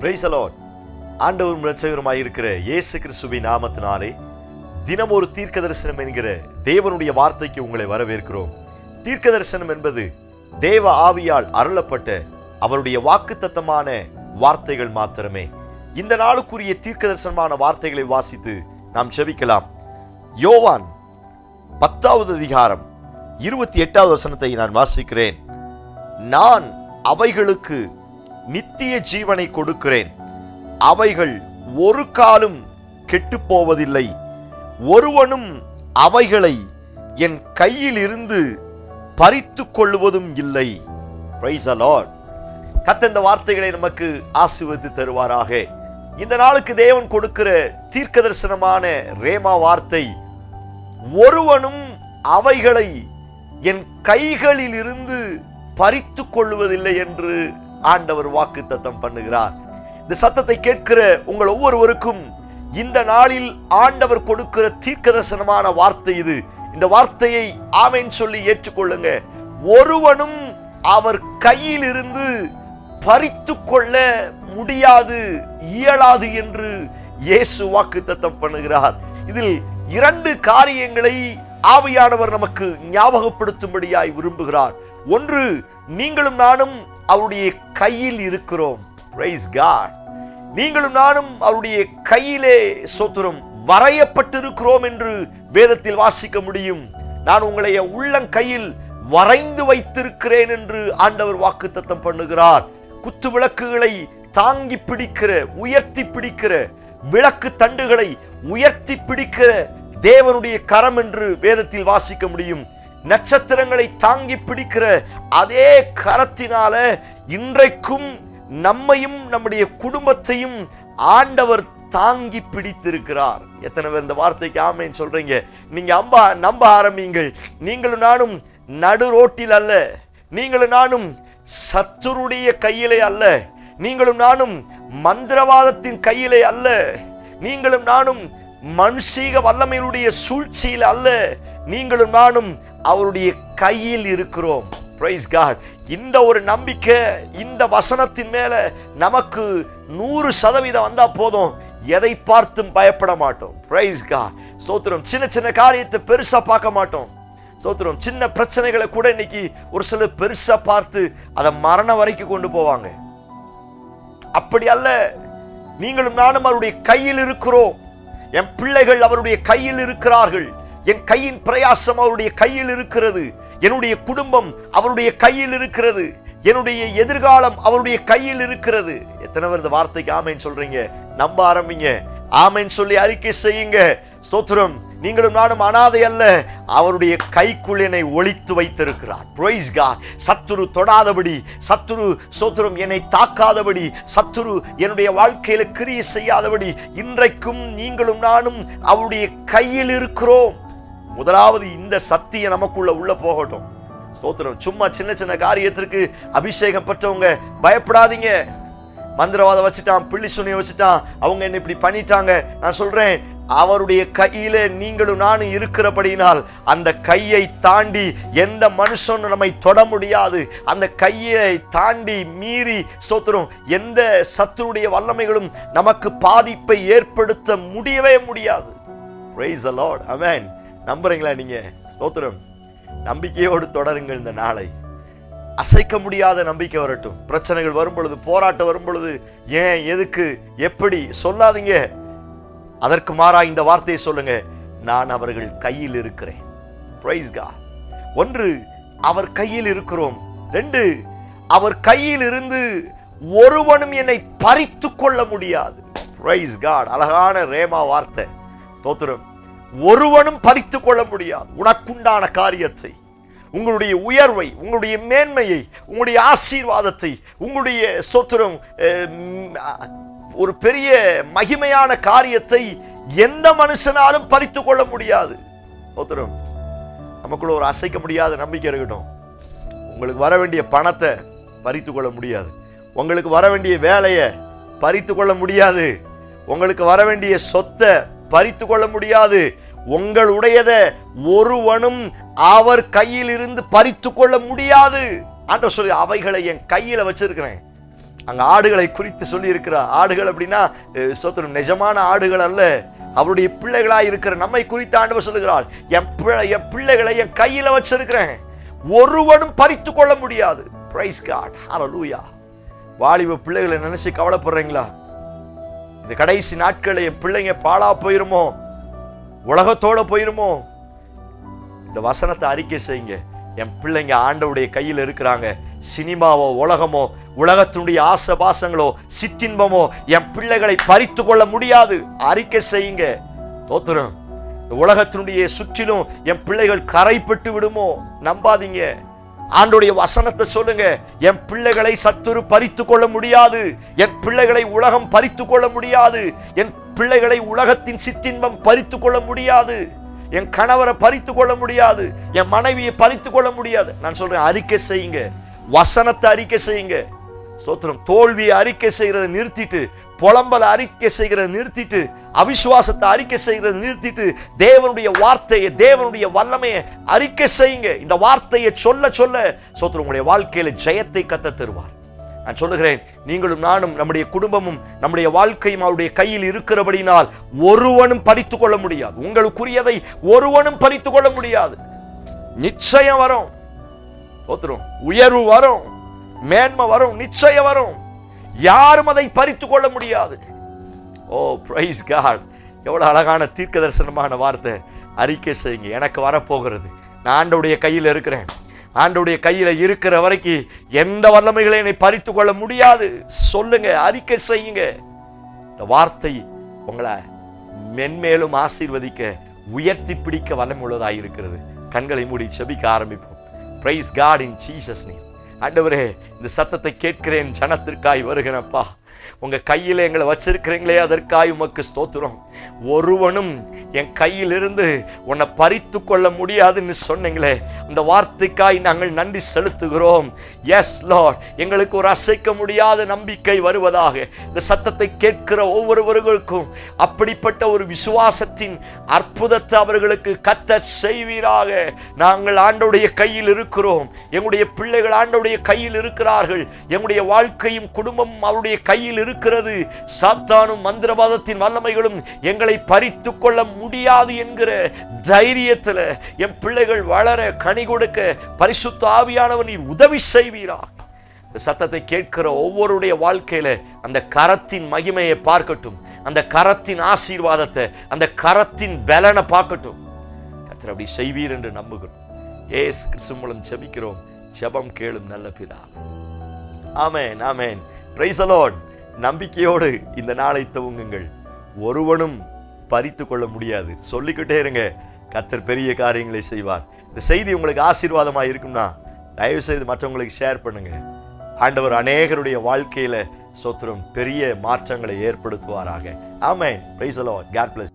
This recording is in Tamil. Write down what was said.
Price the Lord. ஆண்டவரும் இரட்சகருமாய் இருக்கிற இயேசு கிறிஸ்துவின் நாமத்தினாலே தினம் ஒரு தீர்க்க தரிசனம் என்கிற தேவனுடைய வார்த்தைக்கு உங்களை வரவேற்கிறோம். தீர்க்க தரிசனம் என்பது தேவ ஆவியால் அருளப்பட்ட அவருடைய வாக்குத்தத்தமான வார்த்தைகள் மாத்திரமே. இந்த நாளுக்குரிய தீர்க்க தரிசனமான வார்த்தைகளை வாசித்து நாம் ஜெபிக்கலாம். யோவான் 10வது அதிகாரம் 28வது வசனத்தை நான் வாசிக்கிறேன். நான் அவைகளுக்கு நித்திய ஜீவனை கொடுக்கிறேன், அவைகள் ஒரு காலும் கெட்டுப் போவதில்லை, ஒருவனும் அவைகளை என் கையில் இருந்து பறித்து கொள்வதும் இல்லை. Price the Lord. கர்த்தர் இந்த வார்த்தைகளை நமக்கு ஆசீர்வதித்து தருவாராக. இந்த நாளுக்கு தேவன் கொடுக்கிற தீர்க்க தரிசனமான ரேமா வார்த்தை, ஒருவனும் அவைகளை என் கைகளில் இருந்து பறித்து கொள்வதில்லை என்று ஆண்டவர் வாக்குத்தத்தம் பண்ணுகிறார். இந்த சத்தத்தை கேட்கிற உங்கள் ஒவ்வொருவருக்கும் இந்த நாளில் ஆண்டவர் கொடுக்கிற தீர்க்க தரிசனமான வார்த்தை இது. இந்த வார்த்தையை ஆமென் சொல்லி ஏற்றுக்கொள்ளுங்க. ஒருவனும் அவர் கையில் இருந்து பறித்து கொள்ள முடியாது, இயலாது என்று இயேசு வாக்குத்தத்தம் பண்ணுகிறார். இதில் 2 காரியங்களை ஆவியானவர் நமக்கு ஞாபகப்படுத்தும்படியாய் விரும்புகிறார். ஒன்று, நீங்களும் நானும் அவருடைய கையில் இருக்கிறோம். Praise God. நீங்களும் நானும் அவருடைய கையிலே ஸ்தோத்திரம் வரையப்பட்டிருக்கிறோம் என்று வேதத்தில் வாசிக்க முடியும். நான் உங்களை என் உள்ளங்கையில் வரைந்து வைத்திருக்கிறேன் என்று ஆண்டவர் வாக்குத்தத்தம் பண்ணுகிறார். குத்து விளக்குகளை தாங்கி பிடிக்கிற, உயர்த்தி பிடிக்கிற, விளக்கு தண்டுகளை உயர்த்தி பிடிக்கிற தேவனுடைய கரம் என்று வேதத்தில் வாசிக்க முடியும். நட்சத்திரங்களை தாங்கி பிடிக்கிற அதே கரத்தினால இன்றைக்கும் நம்மையும் நம்முடைய குடும்பத்தையும் ஆண்டவர் தாங்கி பிடித்திருக்கிறார். எத்தனை பேர் இந்த வார்த்தைக்கு ஆமென் சொல்றீங்க? நீங்க நம்ப ஆரம்பிங்கள். நீங்களும் நானும் நடு ரோட்டில் அல்ல, நீங்களும் நானும் சத்துருடைய கையிலே அல்ல, நீங்களும் நானும் மந்திரவாதத்தின் கையிலே அல்ல, நீங்களும் நானும் மனுஷீக வல்லமையினுடைய சூழ்ச்சியில் அல்ல, நீங்களும் நானும் அவருடைய கையில் இருக்கிறோம். Praise God. இந்த ஒரு நம்பிக்கை இந்த வசனத்தின் மேல நமக்கு 100% வந்தா போதும், எதை பார்த்தும் பயப்பட மாட்டோம். Praise God. ஸ்தோத்திரம். சின்ன சின்ன காரியத்தை பெருசா பார்க்க மாட்டோம். ஸ்தோத்திரம். சின்ன பிரச்சனைகளை கூட இன்னைக்கு ஒரு சிலர் பெருசா பார்த்து அதை மரணம் வரைக்கும் கொண்டு போவாங்க. அப்படி அல்ல. நீங்களும் நானும் அவருடைய கையில் இருக்கிறோம். என் பிள்ளைகள் அவருடைய கையில் இருக்கிறார்கள். என் கையின் பிரயாசம் அவருடைய கையில் இருக்கிறது. என்னுடைய குடும்பம் அவருடைய கையில் இருக்கிறது. என்னுடைய எதிர்காலம் அவருடைய கையில் இருக்கிறது. எத்தனை பேர் இந்த வார்த்தைக்கு ஆமென் சொல்றீங்க? நம்ப ஆரம்பிங்க. ஆமென் சொல்லி அறிக்கை செய்யுங்க. ஸ்தோத்திரம். நீங்களும் நானும் அனாதை அல்ல, அவருடைய கைக்குள் என்னை ஒளித்து வைத்திருக்கிறார். Praise God. சத்துரு தொடாதபடி, சத்துரு ஸ்தோத்திரம் என்னை தாக்காதபடி, சத்துரு என்னுடைய வாழ்க்கையில கிரியை செய்யாதபடி இன்றைக்கும் நீங்களும் நானும் அவருடைய கையில் இருக்கிறோம். முதலாவது இந்த சத்தியம் நமக்குள்ள உள்ள போகட்டும். ஸ்தோத்திரம். சும்மா சின்ன சின்ன காரியத்திற்கு அபிஷேகம் பெற்றவங்க பயப்படாதீங்க. மந்திரவாதம் வச்சுட்டான், பிள்ளி சுனியை வச்சுட்டான், அவங்க என்ன இப்படி பண்ணிட்டாங்க. நான் சொல்றேன், அவருடைய கையில நீங்களும் நானும் இருக்கிறபடினால் அந்த கையை தாண்டி எந்த மனுஷனும் நம்மை தொட முடியாது. அந்த கையை தாண்டி மீறி ஸ்தோத்திரம் எந்த சத்துருடைய வல்லமைகளும் நமக்கு பாதிப்பை ஏற்படுத்த முடியவே முடியாது. Praise the lord. ஆமென். நம்புறீங்களா நீங்க? ஸ்தோத்திரம். நம்பிக்கையோடு தொடருங்கள். இந்த நாளை அசைக்க முடியாத நம்பிக்கை வரட்டும். பிரச்சனைகள் வரும் பொழுது, போராட்டம் வரும் பொழுது, ஏன், எதுக்கு, எப்படி சொல்லாதீங்க. அதற்கு மாறா இந்த வார்த்தையை சொல்லுங்க, நான் அவர்கள் கையில் இருக்கிறேன். Price God. 1, அவர் கையில் இருக்கிறோம். 2, அவர் கையில் இருந்து ஒருவனும் என்னை பறித்து கொள்ள முடியாது. Price God. அழகான ரேமா வார்த்தை. ஸ்தோத்திரம். ஒருவனும் பறித்து கொள்ள முடியாது. உனக்குண்டான காரியத்தை, உங்களுடைய உயர்வை, உங்களுடைய மேன்மையை, உங்களுடைய ஆசீர்வாதத்தை, உங்களுடைய ஸ்தோத்திரம் ஒரு பெரிய மகிமையான காரியத்தை எந்த மனுஷனாலும் பறித்து கொள்ள முடியாது. ஸ்தோத்திரம். நமக்குள்ள ஒரு அசைக்க முடியாத நம்பிக்கை இருக்கட்டும். உங்களுக்கு வர வேண்டிய பணத்தை பறித்து கொள்ள முடியாது. உங்களுக்கு வர வேண்டிய வேலையை பறித்து கொள்ள முடியாது. உங்களுக்கு வர வேண்டிய சொத்தை பறித்து கொள்ள முடியாது. உங்களுடையதை ஒருவனும் அவர் கையில் இருந்து பறித்து கொள்ள முடியாது. ஆண்டவர் சொல்லி, அவைகளை என் கையில வச்சிருக்கிறேன், அங்க ஆடுகளை குறித்து சொல்லி இருக்கிறார். ஆடுகள் அப்படின்னா ஸ்தோத்திரம் நிஜமான ஆடுகள் அல்ல, அவருடைய பிள்ளைகளாய் இருக்கிற நம்மை குறித்து ஆண்டவர் சொல்லுகிறார், என் பிள்ளைகளை என் கையில வச்சிருக்கிறேன், ஒருவனும் பறித்து கொள்ள முடியாது. பிரைஸ் காட், ஹல்லேலூயா. வாலிப பிள்ளைகளை நினைச்சு கவலைப்படுறீங்களா? இந்த கடைசி நாட்களில் என் பிள்ளைங்க பாழா போயிருமோ, உலகத்தோட போயிருமோ? இந்த வசனத்தை அறிக்கை செய்யுங்க. என் பிள்ளைங்க ஆண்டவருடைய கையில் இருக்கிறாங்க. சினிமாவோ உலகமோ உலகத்தினுடைய ஆசபாசங்களோ சிற்றின்பமோ என் பிள்ளைகளை பறித்து கொள்ள முடியாது. அறிக்கை செய்யுங்க. தோத்திரம். உலகத்தினுடைய சுற்றிலும் என் பிள்ளைகள் கரைப்பட்டு விடுமோ? நம்பாதீங்க. ஆண்டவருடைய வசனத்தை சொல்லுங்க. என் பிள்ளைகளை சத்துரு பறித்து கொள்ள முடியாது, என் பிள்ளைகளை உலகம் பறித்து கொள்ள முடியாது, என் பிள்ளைகளை உலகத்தின் சிற்றின்பம் பறித்து கொள்ள முடியாது, என் கணவரை பறித்து கொள்ள முடியாது, என் மனைவியை பறித்து கொள்ள முடியாது. நான் சொல்றேன், அறிக்கை செய்யுங்க. வசனத்தை அறிக்கை செய்யுங்க. ஸ்தோத்திரம். தோல்வியை அறிக்கை செய்கிறத நிறுத்திட்டு, புலம்பல அறிக்கை செய்கிறத நிறுத்திட்டு, அவிசுவாசத்தை அறிக்கை செய்கிறத நிறுத்திட்டு, தேவனுடைய வார்த்தையை, தேவனுடைய வல்லமையை அறிக்கை செய்யுங்க. இந்த வார்த்தையை சொல்ல சொல்ல ஸ்தோத்திரம் உங்களுடைய வாழ்க்கையில ஜெயத்தை கத்த தருவார். நான் சொல்லுகிறேன், நீங்களும் நானும் நம்முடைய குடும்பமும் நம்முடைய வாழ்க்கையும் அவருடைய கையில் இருக்கிறபடினால் ஒருவனும் பறித்து கொள்ள முடியாது. உங்களுக்குரியதை ஒருவனும் பறித்து கொள்ள முடியாது. நிச்சயம் வரும். உயர்வு வரும், மேன்மை வரும், நிச்சயம் வரும். யாரும் அதை பறித்து கொள்ள முடியாது. ஓ பிரைஸ் காட். எவ்வளவு அழகான தீர்க்க தரிசனமான வார்த்தை. அறிக்கை செய்யுங்க. எனக்கு வரப்போகிறது, நான் ஆண்டவருடைய கையில் இருக்கிறேன். ஆண்டவருடைய கையில இருக்கிற வரைக்கும் எந்த வல்லமைகளை என்னை பறித்து கொள்ள முடியாது. சொல்லுங்க, அறிக்கை செய்யுங்க. இந்த வார்த்தை உங்களை மென்மேலும் ஆசீர்வதிக்க, உயர்த்தி பிடிக்க வல்லமுள்ளதாக இருக்கிறது. கண்களை மூடி செபிக்க ஆரம்பிப்போம். Praise God in Jesus name. ஆண்டவரே, இந்த சத்தத்தை கேட்கிறேன், ஜனத்திற்காய் வருகிறப்பா. உங்க கையில் எங்களை வச்சிருக்கிறீங்களே, அதற்காய் உமக்கு ஸ்தோத்திரம். ஒருவனும் என் கையிலிருந்து உன்னை பறித்து கொள்ள முடியாதுன்னு சொன்னீங்களே, அந்த வார்த்தைக்காய் நாங்கள் நன்றி செலுத்துகிறோம். எஸ் லார்ட், எங்களுக்கு ஒரு அசைக்க முடியாத நம்பிக்கை வருவதாக. இந்த சத்தத்தை கேட்கிற ஒவ்வொருவர்களுக்கும் அப்படிப்பட்ட ஒரு விசுவாசத்தின் அற்புதத்தை அவர்களுக்கு கர்த்தர் செய்வீராக. நாங்கள் ஆண்டவருடைய கையில் இருக்கிறோம், எங்களுடைய பிள்ளைகள் ஆண்டவருடைய கையில் இருக்கிறார்கள், எங்களுடைய வாழ்க்கையும் குடும்பமும் அவருடைய கையில் இருக்கிறது. சாத்தானும் மந்திரவாதத்தின் வல்லமைகளும் எங்களை பறித்து கொள்ள முடியாது என்கிற தைரியத்தில் என் பிள்ளைகள் வளர, கனி கொடுக்க பரிசுத்த ஆவியானவர் நீர் உதவி செய்வீரா. இந்த சத்தத்தை கேட்கிற ஒவ்வொருடைய வாழ்க்கையில அந்த கரத்தின் மகிமையை பார்க்கட்டும், அந்த கரத்தின் ஆசீர்வாதத்தை, அந்த கரத்தின் பலனை பார்க்கட்டும். கர்த்தர் அப்படி செய்வீர் என்று நம்புகிறோம். இயேசு கிறிஸ்து மூலம் ஜெபிக்கிறோம். ஜெபம் கேளும் நல்ல பிதாவே. Amen, amen. Praise the lord. நம்பிக்கையோடு இந்த நாளை துவங்குங்கள். ஒருவனும் பறித்து கொள்ள முடியாது. சொல்லிக்கிட்டே இருங்க, கர்த்தர் பெரிய காரியங்களை செய்வார். இந்த செய்தி உங்களுக்கு ஆசீர்வாதமாக இருக்கும்னா தயவு செய்து மற்றவங்களுக்கு ஷேர் பண்ணுங்க. ஆண்டவர் அநேகருடைய வாழ்க்கையில ஸ்தோத்திரம் பெரிய மாற்றங்களை ஏற்படுத்துவாராக. Amen. Praise the lord. God plus.